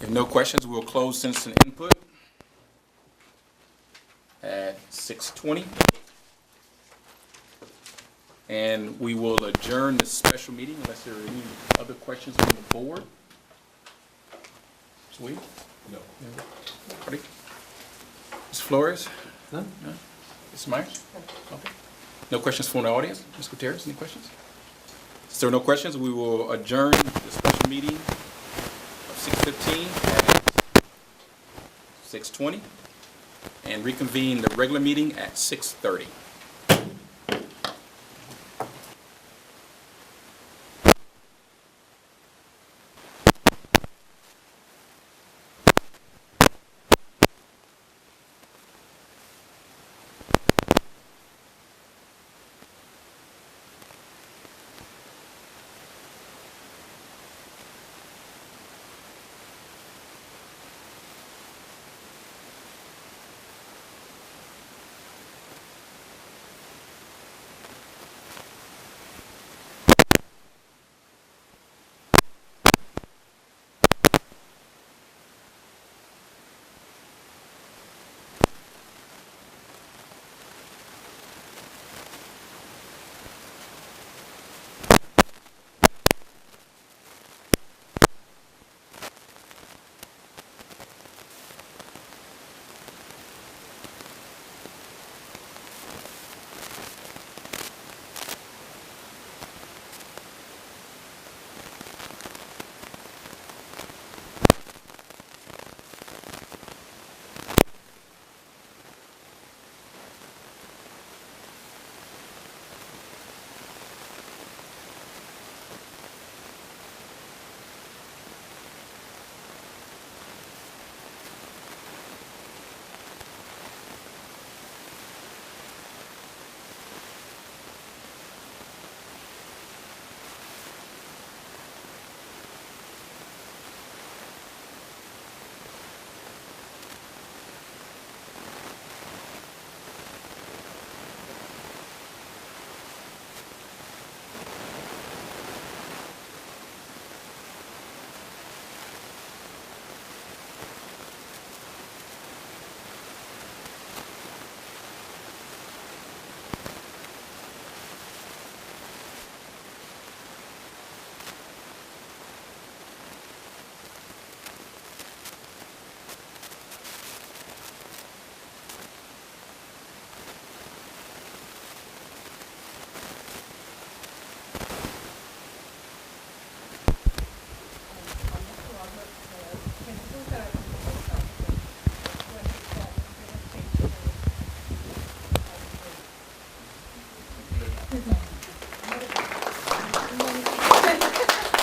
If no questions, we'll close citizen input at 6:20. And we will adjourn this special meeting unless there are any other questions from the board. Sweet? No. Ready? Ms. Flores? No. No? Mr. Myers? Okay. No questions from the audience? Ms. Gutierrez, any questions? If there are no questions, we will adjourn the special meeting of 6:15 at 6:20 and reconvene the regular meeting at 6:30.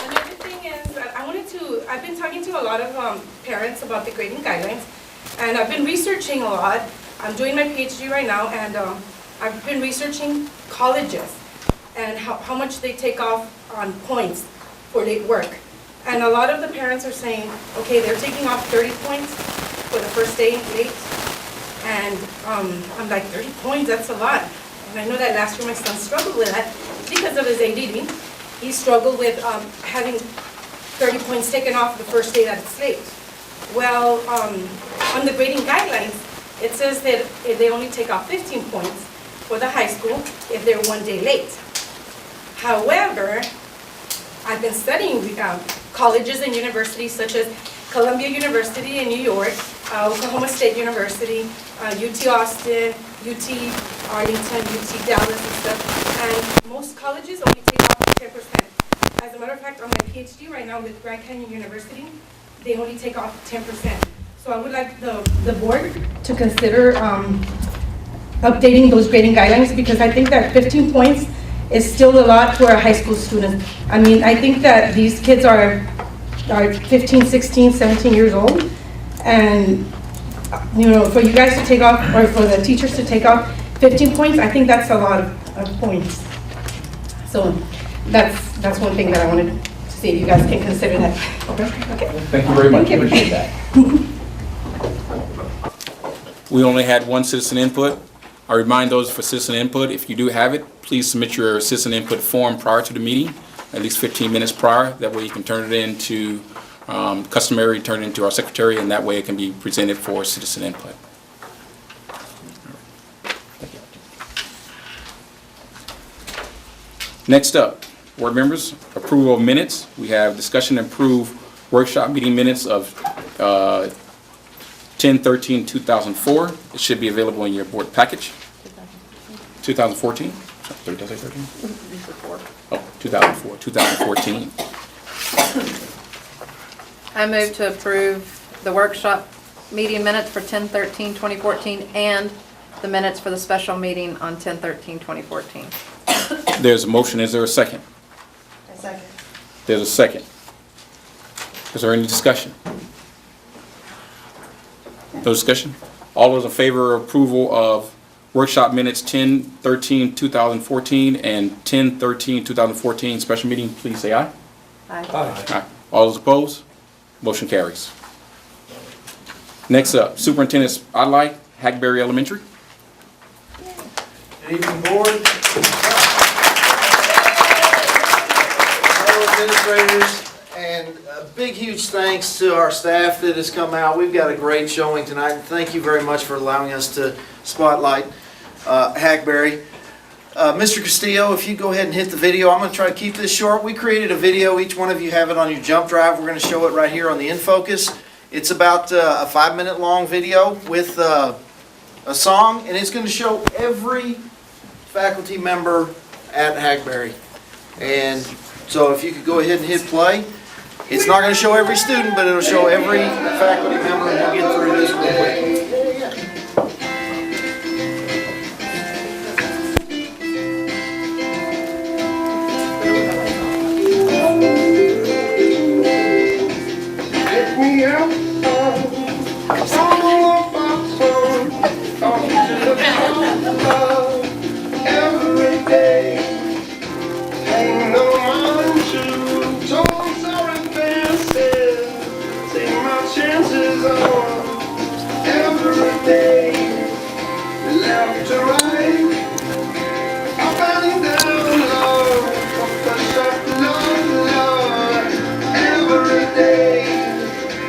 Another thing is that I've been talking to a lot of parents about the grading guidelines, and I've been researching a lot. I'm doing my PhD right now, and I've been researching colleges and how much they take off on points for late work. And a lot of the parents are saying, okay, they're taking off 30 points for the first day late. And I'm like, 30 points, that's a lot. And I know that last year my son struggled with that because of his ADD. He struggled with having 30 points taken off the first day that it's late. Well, on the grading guidelines, it says that they only take off 15 points for the high school if they're 1 day late. However, I've been studying colleges and universities such as Columbia University in New York, Oklahoma State University, UT Austin, UT Arlington, UT Dallas and stuff, and most colleges only take off 10%. As a matter of fact, on my PhD right now with Grand Canyon University, they only take off 10%. So I would like the board to consider updating those grading guidelines, because I think that 15 points is still a lot for a high school student. I mean, I think that these kids are 15, 16, 17 years old, and you know, for you guys to take off, or for the teachers to take off 15 points, I think that's a lot of points. So that's one thing that I wanted to see if you guys can consider that. Okay. Thank you very much. Thank you. Appreciate that. We only had one citizen input. I remind those for citizen input, if you do have it, please submit your citizen input form prior to the meeting, at least 15 minutes prior. That way you can turn it in to customary, turn it into our secretary, and that way it can be presented for citizen input. Next up, board members, approval of minutes. We have discussion and approve workshop meeting minutes of 10/13/2004. It should be available in your board package. 2014? Did I say 13? Oh, 2004, 2014. I move to approve the workshop meeting minutes for 10/13/2014 and the minutes for the special meeting on 10/13/2014. There's a motion. Is there a second? A second. There's a second. Is there any discussion? No discussion? All those in favor of approval of workshop minutes 10/13/2014 and 10/13/2014 special meeting, please say aye. Aye. Aye. All those opposed? Motion carries. Next up, Superintendent's spotlight, Hackberry Elementary. Good evening, board. Fellow administrators, and a big, huge thanks to our staff that has come out. We've got a great showing tonight, and thank you very much for allowing us to spotlight Hackberry. Mr. Castillo, if you go ahead and hit the video, I'm going to try to keep this short. We created a video. Each one of you have it on your jump drive. We're going to show it right here on the InFocus. It's about a 5-minute long video with a song, and it's going to show every faculty member at Hackberry. And so if you could go ahead and hit play. It's not going to show every student, but it'll show every faculty member, and we'll get through this real quick. Pick me up, every day. Ain't no mind to told sorry faces. Take my chances on every day. Left to right, up and down, Lord. Push up, Lord, every day.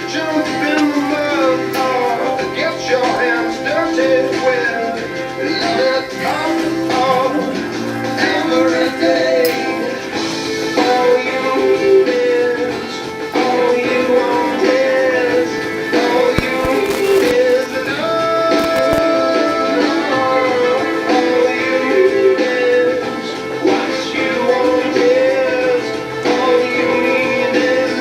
Jump in the mud, Lord. Get your hands dirty with. Let it come on every day. All you need is, all you want is, all you need is love. All you need is, what you want is, all you need is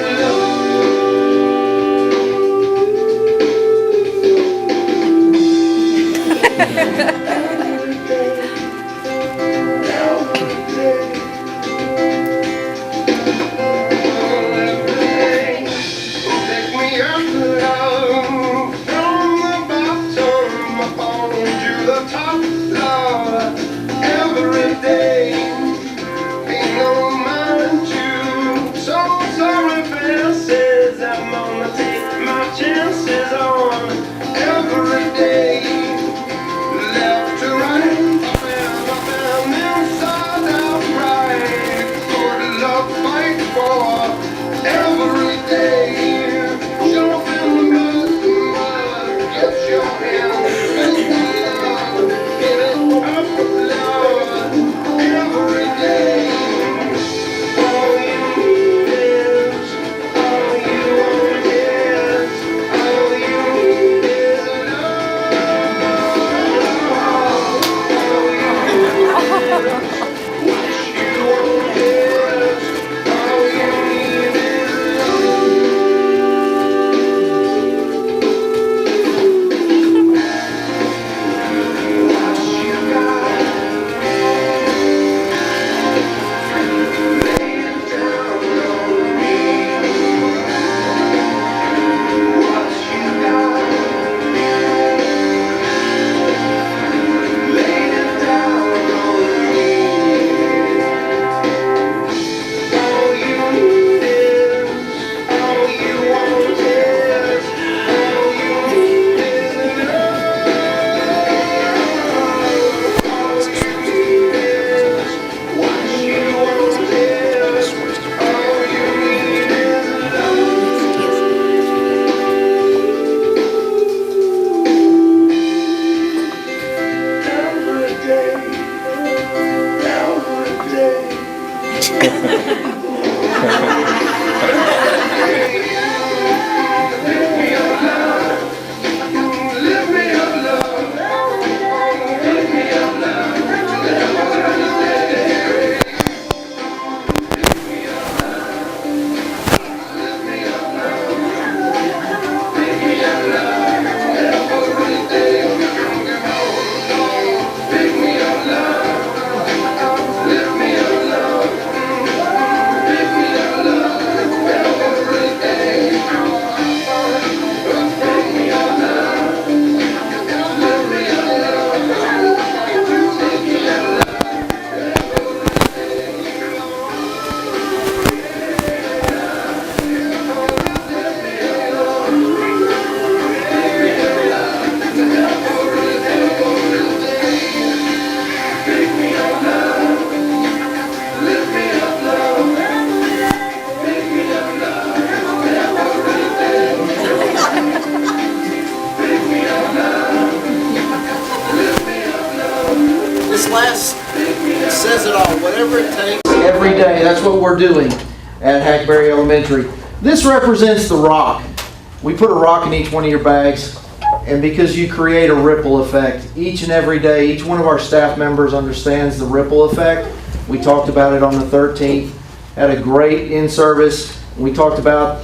Pick me up, love, from the bottom up on to the top, love, every day. Ain't no mind to so sorry faces. I'm gonna take my chances on every day. Left to right, up and inside out right. Good luck, fight for every day. Jump in the mud, get your hands in the love. Get it up, Lord, every day. All you need is, all you want is, all you need is love. All you need is, what you want is, all you need is love. class says it all, whatever it takes. Every day, that's what we're doing at Hackberry Elementary. This represents the rock. We put a rock in each one of your bags, and because you create a ripple effect, each and every day, each one of our staff members understands the ripple effect. We talked about it on the 13th, had a great in-service. We talked about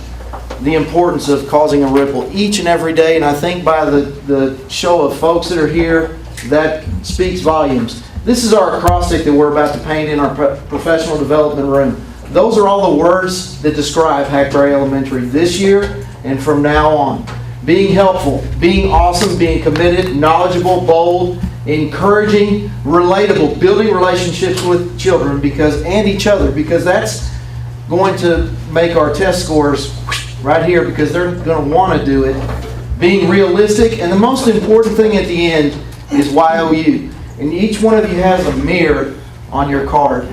the importance of causing a ripple each and every day, and I think by the show of folks that are here, that speaks volumes. This is our acrostic that we're about to paint in our professional development room. Those are all the words that describe Hackberry Elementary this year and from now on. Being helpful, being awesome, being committed, knowledgeable, bold, encouraging, relatable, building relationships with children and each other, because that's going to make our test scores right here, because they're going to want to do it. Being realistic, and the most important thing at the end is YOU. And each one of you has a mirror on your card.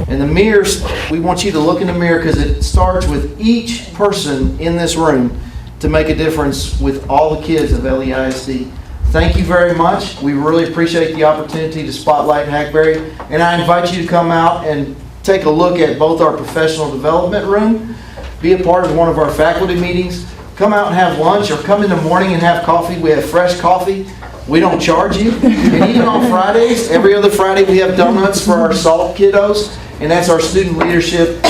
And the mirrors, we want you to look in the mirror, because it starts with each person in this room to make a difference with all the kids of LEISD. Thank you very much. We really appreciate the opportunity to spotlight Hackberry. And I invite you to come out and take a look at both our professional development room, be a part of one of our faculty meetings, come out and have lunch, or come in the morning and have coffee. We have fresh coffee. We don't charge you. And even on Fridays, every other Friday, we have donuts for our SALT kiddos. And that's our student leadership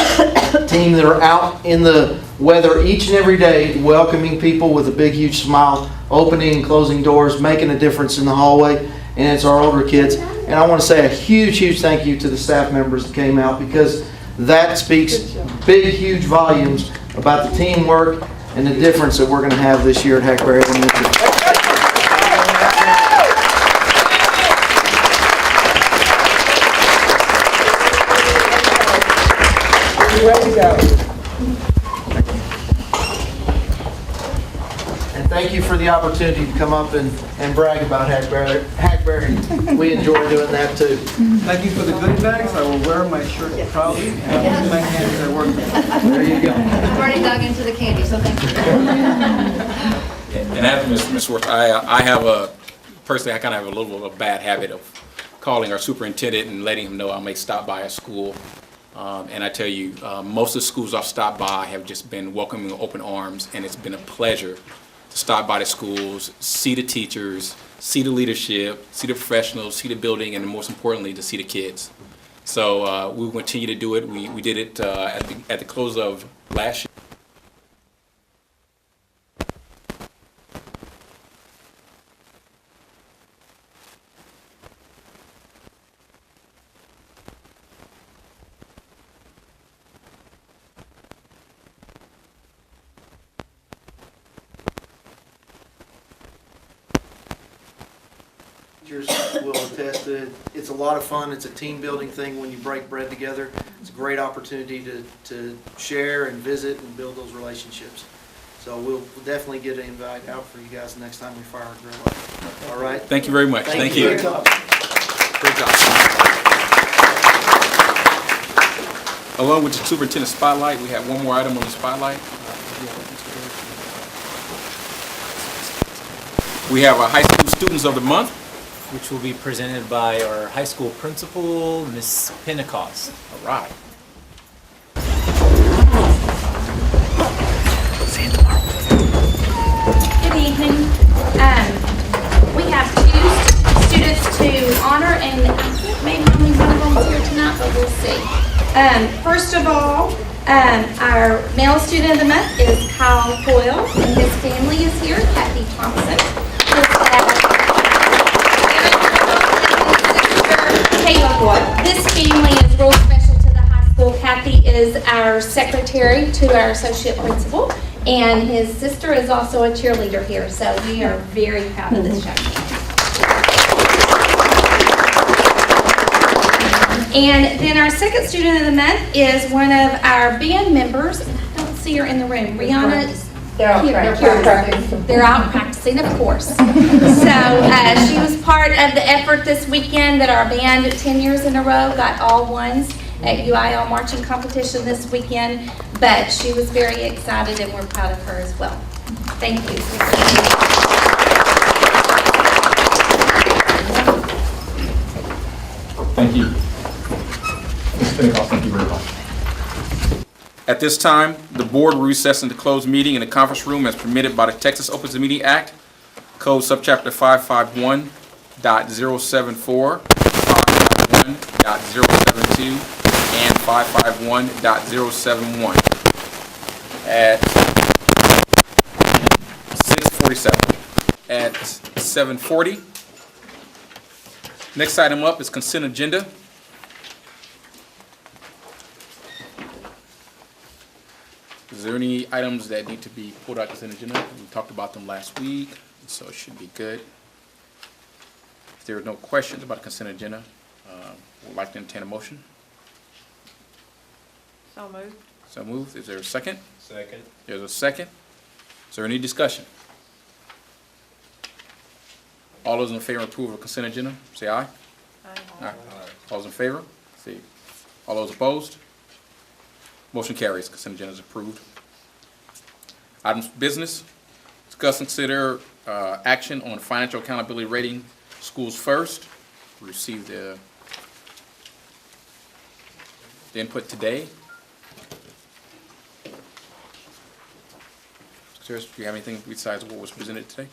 team that are out in the weather each and every day, welcoming people with a big, huge smile, opening and closing doors, making a difference in the hallway. And it's our older kids. And I want to say a huge, huge thank you to the staff members that came out, because that speaks big, huge volumes about the teamwork and the difference that we're going to have this year at Hackberry Elementary. Ready to go. And thank you for the opportunity to come up and brag about Hackberry. We enjoy doing that too. Thank you for the goodie bags. I will wear my shirt proudly and use my hands at work. There you go. I've already dug into the candy, so thank you. And after Ms. Worth, I have personally, I kind of have a little bit of a bad habit of calling our superintendent and letting him know I may stop by a school. And I tell you, most of the schools I've stopped by have just been welcoming with open arms, and it's been a pleasure to stop by the schools, see the teachers, see the leadership, see the professionals, see the building, and most importantly, to see the kids. So we will continue to do it. We did it at the close of last year. Teachers will attest to it. It's a lot of fun. It's a team building thing when you break bread together. It's a great opportunity to share and visit and build those relationships. So we'll definitely get an invite out for you guys next time we fire our grill up. All right? Thank you very much. Thank you. Great job. Great job. Along with the superintendent spotlight, we have one more item on the spotlight. We have our high school students of the month. which will be presented by our high school principal, Miss Pentecost. All right. Good evening. We have two students to honor, and I think maybe only one of them is here tonight, but we'll see. First of all, our male student of the month is Kyle Coyle, and his family is here, Kathy Thompson. His dad, Kayla Coyle. This family is real special to the high school. Kathy is our secretary to our associate principal, and his sister is also a cheerleader here, so we are very proud of this young man. And then our second student of the month is one of our band members. I don't see her in the room. Rihanna. They're out practicing. They're out practicing, of course. So she was part of the effort this weekend that our band 10 years in a row got all ones at UIL marching competition this weekend. But she was very excited, and we're proud of her as well. Thank you. At this time, the board will recess into closed meeting in the conference room as permitted by the Texas Opens the Meeting Act, Code Subchapter 551.074, 551.072, and 551.071 at 6:47. At 7:40. Next item up is consent agenda. Is there any items that need to be pulled out consent agenda? We talked about them last week, so it should be good. If there are no questions about the consent agenda, would like to entertain a motion. So moved. So moved. Is there a second? Second. There's a second. Is there any discussion? All those in favor of approval of consent agenda, say aye. Aye. All those in favor? Say. All those opposed? Motion carries. Consent agenda is approved. Items of business. Discuss and consider action on financial accountability rating Schools First. We received the input today. Sarah, do you have anything besides what was presented today?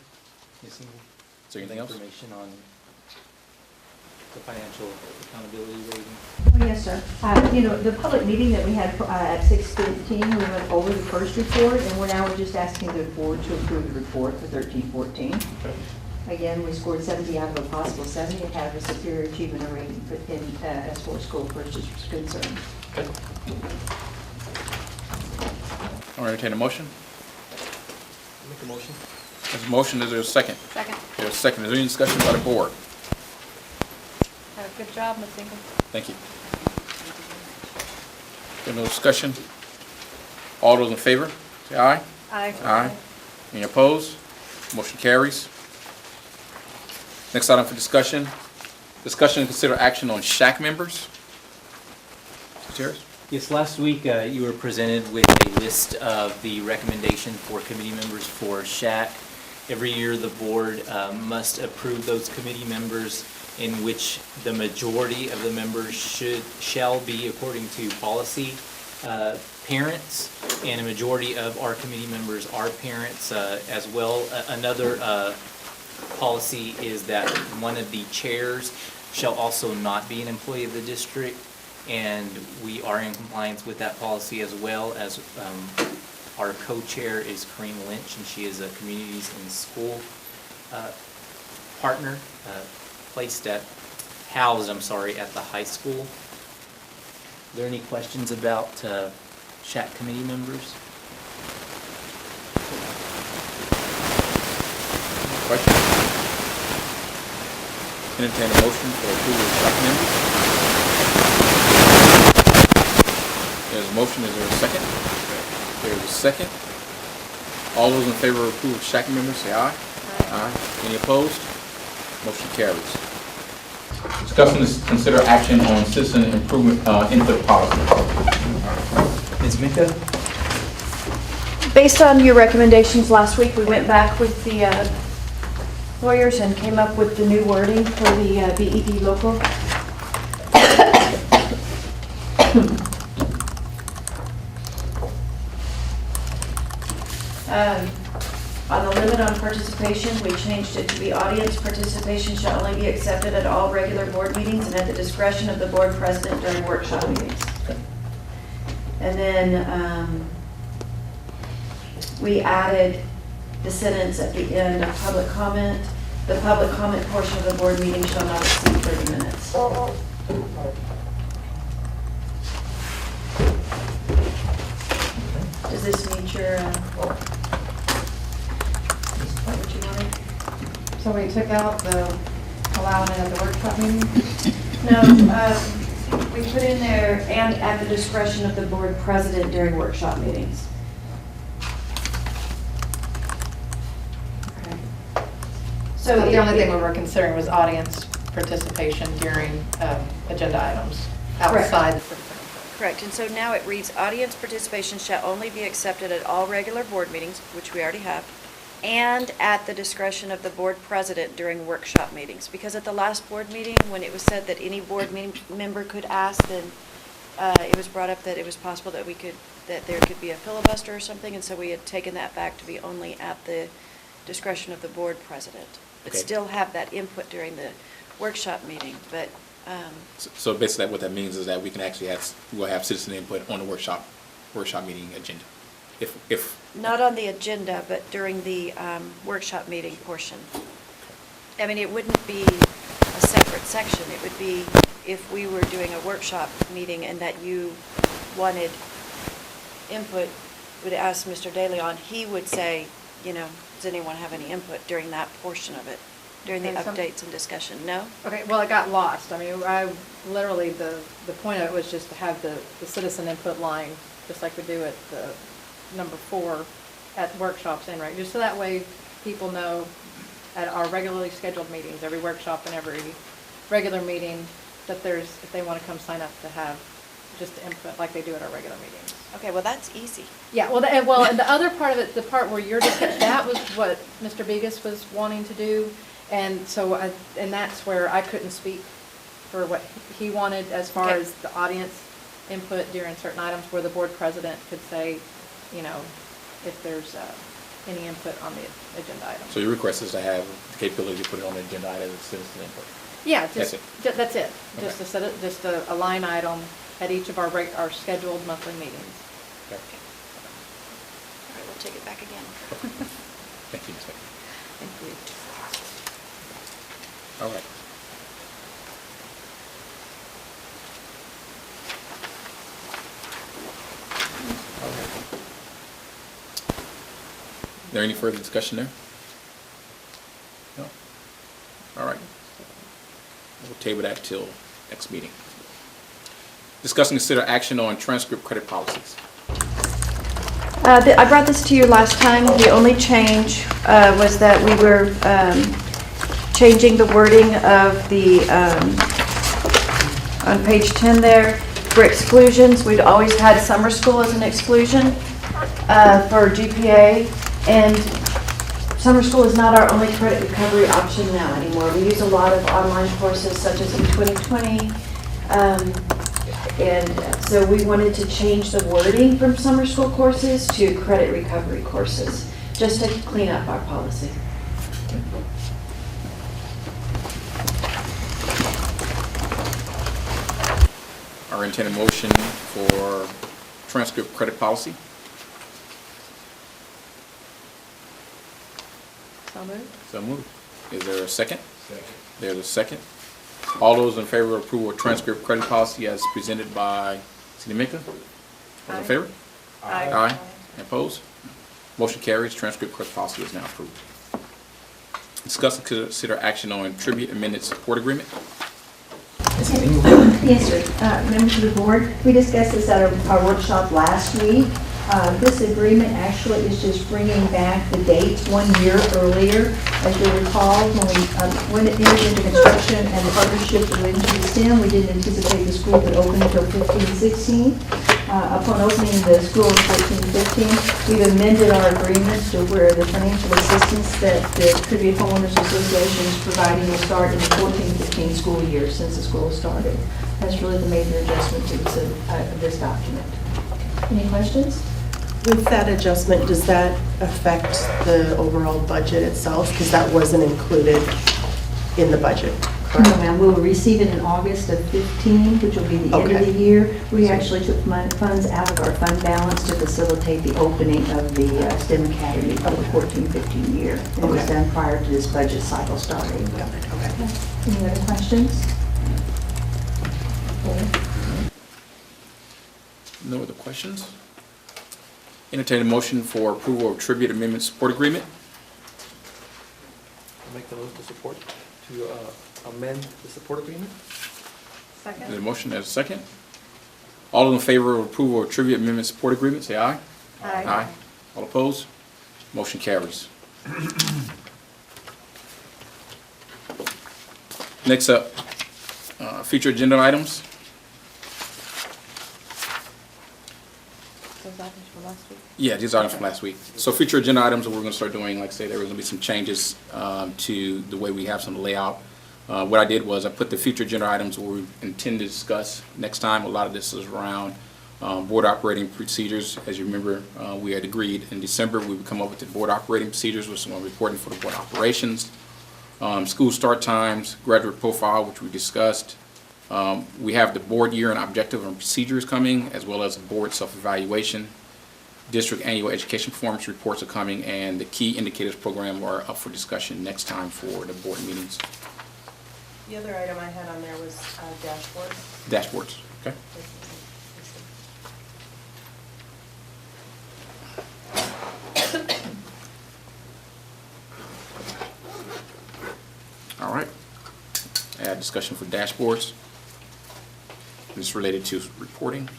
Yes, Is there anything else? Information on the financial accountability rating. Oh, yes, sir. The public meeting that we had at 6:15, we went over the first report, and we're just asking the board to approve the report for 13-14. Again, we scored 70 out of a possible 70 and have a superior achievement rating as far as School First is concerned. I'll entertain a motion. Make a motion. There's a motion. Is there a second? Second. There's a second. Is there any discussion by the board? Good job, Ms. Ingram. Thank you. There's no discussion? All those in favor, say aye. Aye. Aye. Any opposed? Motion carries. Next item for discussion. Discussion and consider action on SHAC members. Mr. Terrace? Yes, last week you were presented with a list of the recommendation for committee members for SHAC. Every year, the board must approve those committee members in which the majority of the members shall be, according to policy, parents, and a majority of our committee members are parents as well. Another policy is that one of the chairs shall also not be an employee of the district, and we are in compliance with that policy as well as our co-chair is Kareem Lynch, and she is a Communities in School partner, housed at the high school. Are there any questions about SHAC committee members? Questions? Entertain a motion for approval of SHAC members. There's a motion. Is there a second? There's a second. All those in favor of approval of SHAC members, say aye. Aye. Any opposed? Motion carries. Discuss and consider action on citizen improvement input policy. Ms. Mika? Based on your recommendations last week, we went back with the lawyers and came up with the new wording for the BED local. On the limit on participation, we changed it to be audience participation shall only be accepted at all regular board meetings and at the discretion of the board president during workshop meetings. Okay. And then we added the sentence at the end of public comment. The public comment portion of the board meeting shall not exceed 30 minutes. Does this meet your, what you wanted? So we took out the allowing it at the workshop meeting? No, we put in there, and at the discretion of the board president during workshop meetings. Okay. So So the only thing we were considering was audience participation during agenda items outside. Correct, and so now it reads, audience participation shall only be accepted at all regular board meetings, which we already have, and at the discretion of the board president during workshop meetings. Because at the last board meeting, when it was said that any board member could ask, then it was brought up that it was possible that we could that there could be a filibuster or something, and so we had taken that back to be only at the discretion of the board president. But Okay. still have that input during the workshop meeting, but, So basically what that means is that we can actually we'll have citizen input on the workshop meeting agenda. If, not on the agenda, but during the workshop meeting portion. I mean, it wouldn't be a separate section. It would be if we were doing a workshop meeting and that you wanted input, would ask Mr. De Leon, he would say, you know, does anyone have any input during that portion of it, during the Okay, updates and discussion? No? Okay, well, it got lost. I mean, literally, the point of it was just to have the citizen input line, just like we do at the number 4 at workshops and, right, just so that way people know at our regularly scheduled meetings, every workshop and every regular meeting, that if they want to come sign up to have just input like they do at our regular meetings. Okay, well, that's easy. Yeah, well, and the other part of it, the part where you're just, that was what Mr. Begas was wanting to do. And so, and that's where I couldn't speak for what he wanted as far Okay. as the audience input during certain items where the board president could say, you know, if there's any input on the agenda item. so your request is to have the capability to put it on the agenda item as citizen input. Yeah, That's just, it. that's it. Okay. Just to set it, just a line item at each of our scheduled monthly meetings. Okay. All right, we'll take it back again. Thank you, Ms. Becky. Thank you. All right. Is there any further discussion there? No? All right. We'll table that till next meeting. Discuss and consider action on transcript credit policies. I brought this to you last time. The only change was that we were changing the wording of the, on page 10 there, for exclusions. We'd always had summer school as an exclusion for GPA, and summer school is not our only credit recovery option now anymore. We use a lot of online courses such as E2020, and so we wanted to change the wording from summer school courses to credit recovery courses, just to clean up our policy. Our intended motion for transcript credit policy. So moved. So moved. Is there a second? Second. There's a second. All those in favor of approval of transcript credit policy as presented by City Mika? All in Aye. favor? Aye. Aye. Opposed? Motion carries. Transcript credit policy is now approved. Discuss and consider action on tribute amended support agreement. Yes, sir. Members of the board, we discussed this at our workshop last week. This agreement actually is just bringing back the dates 1 year earlier. As you'll recall, when it entered into construction and the partnership went into the STEM, we didn't anticipate the school would open until 15-16. Upon opening the school in 14-15, we've amended our agreements to where the financial assistance that the Tribute Homeowners Association is providing will start in the 14-15 school year since the school started. That's really the major adjustment to this document. Any questions? With that adjustment, does that affect the overall budget itself? Because that wasn't included in the budget, No, correct? ma'am, we'll receive it in August of 15, which will be the end of the Okay. year. We actually took funds out of our fund balance to facilitate the opening of the STEM Academy for the 14-15 year. And it was Okay. done prior to this budget cycle starting. Got it, okay. Any other questions? Okay. No other questions? Entertain a motion for approval of tribute amendment support agreement. Make the motion to support, to amend the support agreement? There's a Second? motion, there's a second. All those in favor of approval of tribute amendment support agreement, say aye. Aye. All opposed? Motion carries. Next up, future agenda items. Those items from last week? Yeah, these items from last week. So future agenda items, we're gonna start doing, like I say, there was gonna be some changes to the way we have some layout. What I did was I put the future agenda items where we intend to discuss next time. A lot of this is around Board operating procedures, as you remember, we had agreed in December, we would come up with the board operating procedures with someone reporting for the board operations. School start times, graduate profile, which we discussed. We have the board year and objective and procedures coming, as well as board self-evaluation. District annual education performance reports are coming, and the key indicators program are up for discussion next time for the board meetings. The other item I had on there was dashboard. Dashboards, okay? All right. Add discussion for dashboards. This is related to reporting.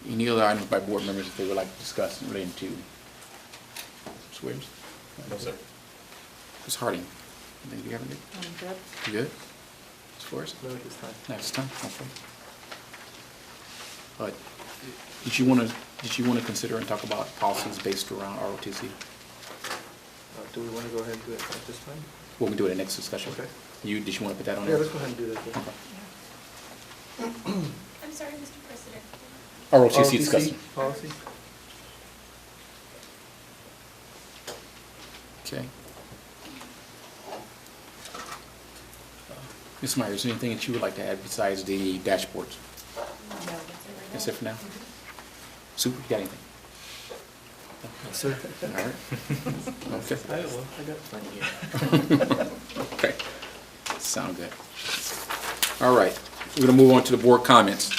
Any other items by board members that they would like to discuss relating to Ms. Williams? No, sir. Ms. Harding, anything you have to do? I'm good. You good? Ms. Forrest? No, at this time. Not this time, okay. Did you want to consider and talk about policies based around ROTC? Do we want to go ahead and do it at this time? We'll do it in the next discussion. Okay. Did you want to put that on Yeah, there? let's go ahead and do that. then. Okay. I'm sorry, Mr. President. ROTC discussion. Policy? Okay. Ms. Myers, anything that you would like to add besides the dashboards? No, That's it for now? Sue, you got anything? Yes, sir. All right. Okay. I got plenty here. Okay. Sound good. All right. We're going to move on to the board comments.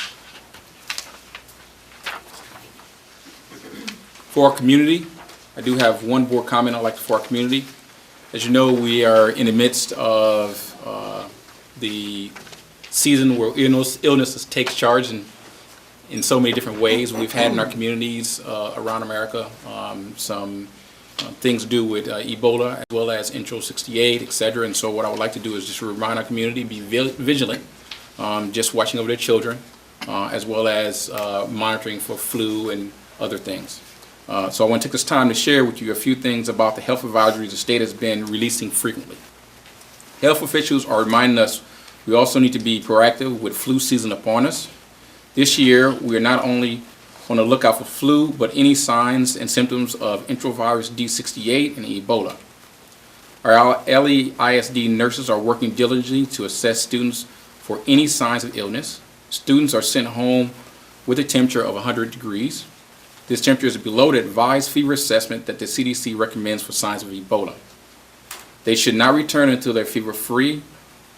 For our community, I do have one board comment I'd like for our community. As you know, we are in the midst of the season where illnesses takes charge in so many different ways. We've had in our communities around America some things to do with Ebola, as well as Intro 68, et cetera. And so what I would like to do is just remind our community, be vigilant, just watching over their children, as well as monitoring for flu and other things. So I want to take this time to share with you a few things about the health advisories the state has been releasing frequently. Health officials are reminding us we also need to be proactive with flu season upon us. This year, we are not only on the lookout for flu, but any signs and symptoms of enterovirus D68 and Ebola. Our LEISD nurses are working diligently to assess students for any signs of illness. Students are sent home with a temperature of 100 degrees. This temperature is below the advised fever assessment that the CDC recommends for signs of Ebola. They should not return until they're fever-free,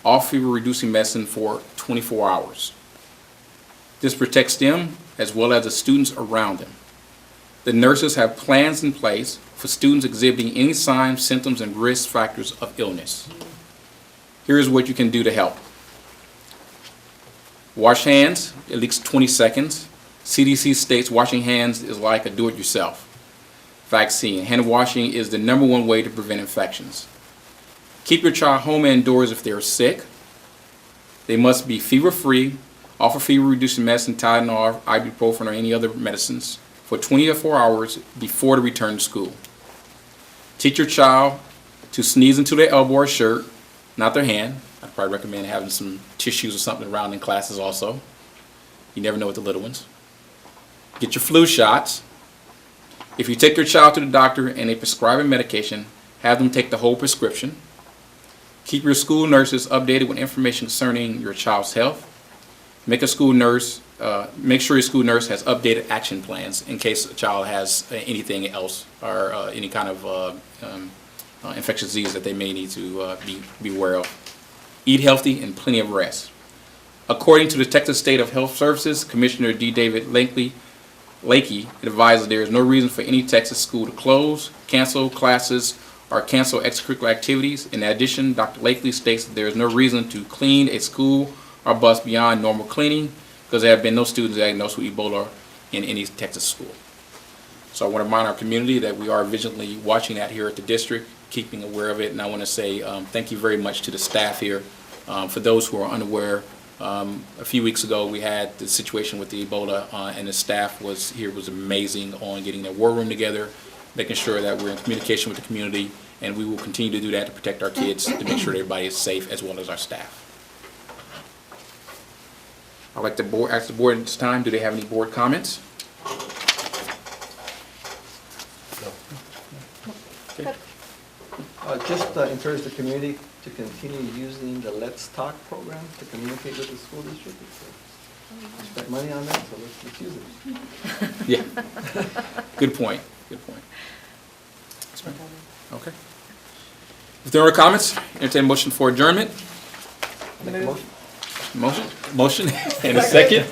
off fever-reducing medicine for 24 hours. This protects them as well as the students around them. The nurses have plans in place for students exhibiting any signs, symptoms, and risk factors of illness. Here's what you can do to help. Wash hands at least 20 seconds. CDC states washing hands is like a do-it-yourself vaccine. Hand washing is the #1 way to prevent infections. Keep your child home and indoors if they are sick. They must be fever-free, offer fever-reducing medicine, Tylenol, ibuprofen, or any other medicines for 24 hours before the return to school. Teach your child to sneeze into their elbow or shirt, not their hand. I'd probably recommend having some tissues or something around in classes also. You never know with the little ones. Get your flu shots. If you take your child to the doctor and they prescribe a medication, have them take the whole prescription. Keep your school nurses updated with information concerning your child's health. Make sure your school nurse has updated action plans in case a child has anything else or any kind of infectious disease that they may need to be aware of. Eat healthy and plenty of rest. According to the Texas State of Health Services, Commissioner D. David Lakey advises there is no reason for any Texas school to close, cancel classes, or cancel extracurricular activities. In addition, Dr. Lakey states that there is no reason to clean a school or bus beyond normal cleaning because there have been no students diagnosed with Ebola in any Texas school. So I want to remind our community that we are vigilantly watching that here at the district, keeping aware of it, and I want to say thank you very much to the staff here. For those who are unaware, a few weeks ago we had the situation with the Ebola and the staff was amazing on getting their war room together, making sure that we're in communication with the community, and we will continue to do that to protect our kids, to make sure that everybody is safe as well as our staff. I'd like to ask the board at this time, do they have any board comments? Okay. Just encourage the community to continue using the Let's Talk program to communicate with the school district. We spent money on that, so let's use it. Yeah. Good point, good point. That's right. Okay. If there are no comments, entertain a motion for adjournment. Make a motion. Motion and a second.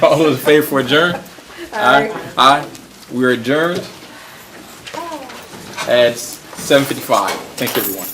All those in favor for adjourn? Aye. Aye. We're adjourned at 7:55. Thanks, everyone.